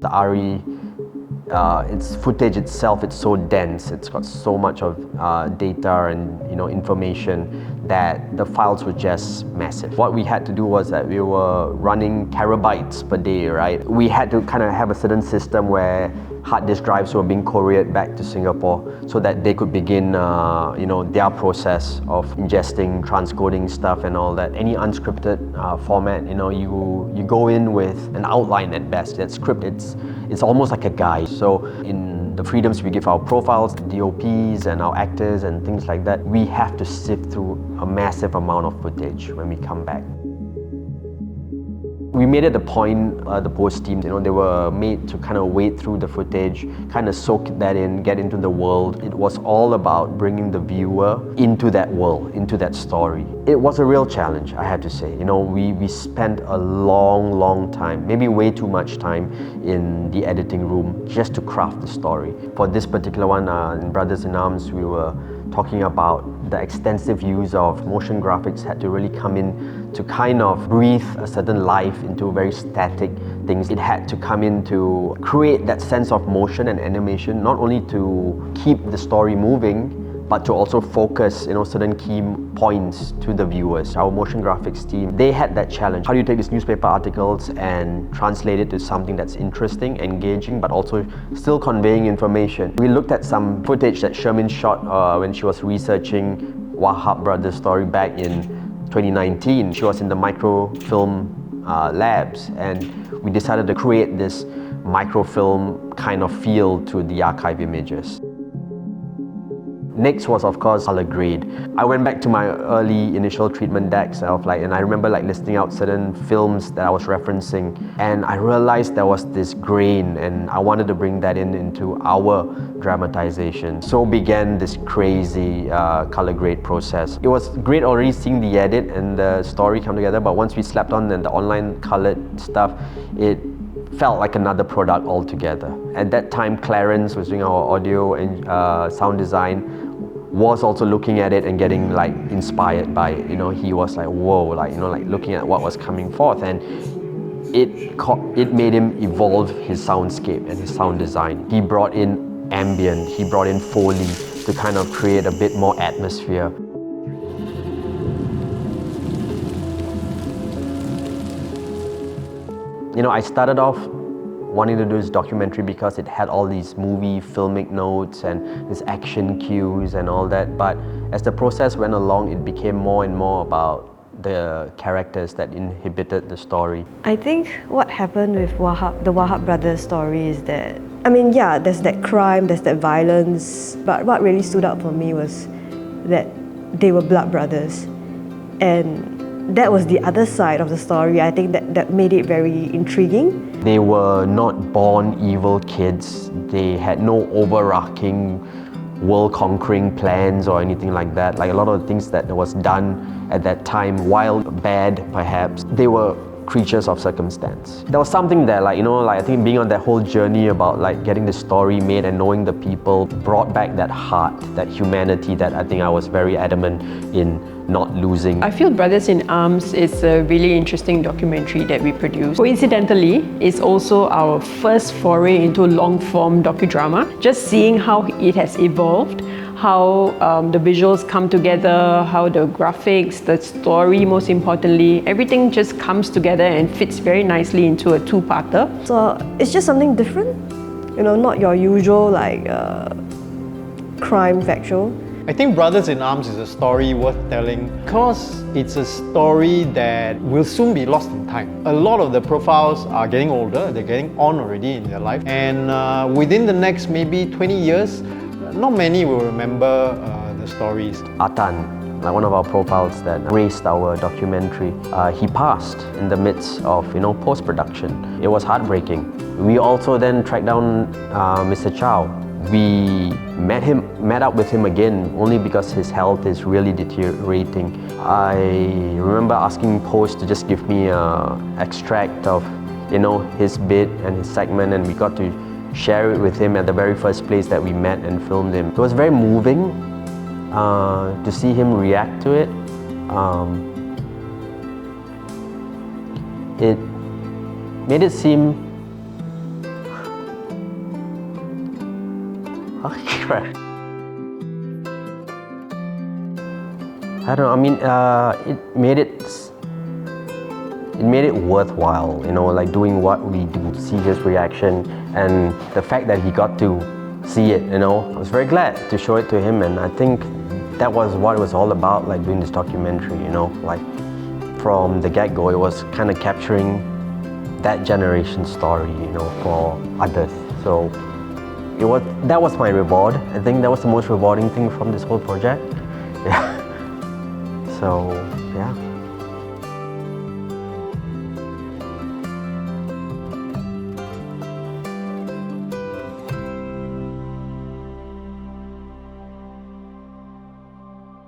the RE, its footage itself, it's so dense. It's got so much of data and information that the files were just massive. What we had to do was that we were running terabytes per day, right? We had to kind of have a certain system where hard disk drives were being couriered back to Singapore so that they could begin their process of ingesting, transcoding stuff and all that. Any unscripted format, you go in with an outline at best. That script, it's almost like a guide. So in the freedoms we give our profiles, DOPs and our actors and things like that, we have to sift through a massive amount of footage when we come back. We made it a point, the post teams, they were made to kind of wade through the footage, kind of soak that in, get into the world. It was all about bringing the viewer into that world, into that story. It was a real challenge, I have to say. We spent a long time, maybe way too much time in the editing room just to craft the story. For this particular one, in Brothers in Arms, we were talking about the extensive use of motion graphics had to really come in to kind of breathe a certain life into very static things. It had to come in to create that sense of motion and animation, not only to keep the story moving, but to also focus certain key points to the viewers. Our motion graphics team, they had that challenge. How do you take these newspaper articles and translate it to something that's interesting, engaging, but also still conveying information? We looked at some footage that Shermin shot when she was researching Wahab Brothers' story back in 2019. She was in the microfilm labs, and we decided to create this microfilm kind of feel to the archive images. Next was, of course, color grade. I went back to my early initial treatment decks and I remember listing out certain films that I was referencing, and I realized there was this grain, and I wanted to bring that into our dramatization. So began this crazy color grade process. It was great already seeing the edit and the story come together, but once we slapped on the online colored stuff, it felt like another product altogether. At that time, Clarence was doing our audio and sound design, was also looking at it and getting inspired by it. He was whoa, looking at what was coming forth, and it made him evolve his soundscape and his sound design. He brought in ambient, he brought in Foley to kind of create a bit more atmosphere. I started off wanting to do this documentary because it had all these movie filmic notes and these action cues and all that, but as the process went along, it became more and more about the characters that inhibited the story. I think what happened with the Wahab Brothers story is that, there's that crime, there's that violence, but what really stood out for me was that they were blood brothers, and that was the other side of the story. I think that made it very intriguing. They were not born evil kids. They had no overarching world-conquering plans or anything like that. A lot of the things that was done at that time, while bad perhaps, they were creatures of circumstance. There was something there, I think being on that whole journey about getting the story made and knowing the people brought back that heart, that humanity that I think I was very adamant in not losing. I feel Brothers in Arms is a really interesting documentary that we produced. Coincidentally, it's also our first foray into long-form docudrama. Just seeing how it has evolved, how the visuals come together, how the graphics, the story most importantly, everything just comes together and fits very nicely into a two-parter. So it's just something different, not your usual crime factual. I think Brothers in Arms is a story worth telling because it's a story that will soon be lost in time. A lot of the profiles are getting older, they're getting on already in their life, and within the next maybe 20 years, not many will remember the stories. Atan, one of our profiles that graced our documentary, he passed in the midst of post-production. It was heartbreaking. We also then tracked down Mr. Chow. We met up with him again only because his health is really deteriorating. I remember asking Post to just give me an extract of his bit and his segment, and we got to share it with him at the very first place that we met and filmed him. It was very moving to see him react to it. It made it seem track. I don't know. I mean, it made it worthwhile. You know, like doing what we do, see his reaction, and the fact that he got to see it. You know, I was very glad to show it to him, and I think that was what it was all about. Like doing this documentary. You know, like from the get-go, it was kind of capturing that generation's story. You know, for others. So that was my reward. I think that was the most rewarding thing from this whole project. Yeah. So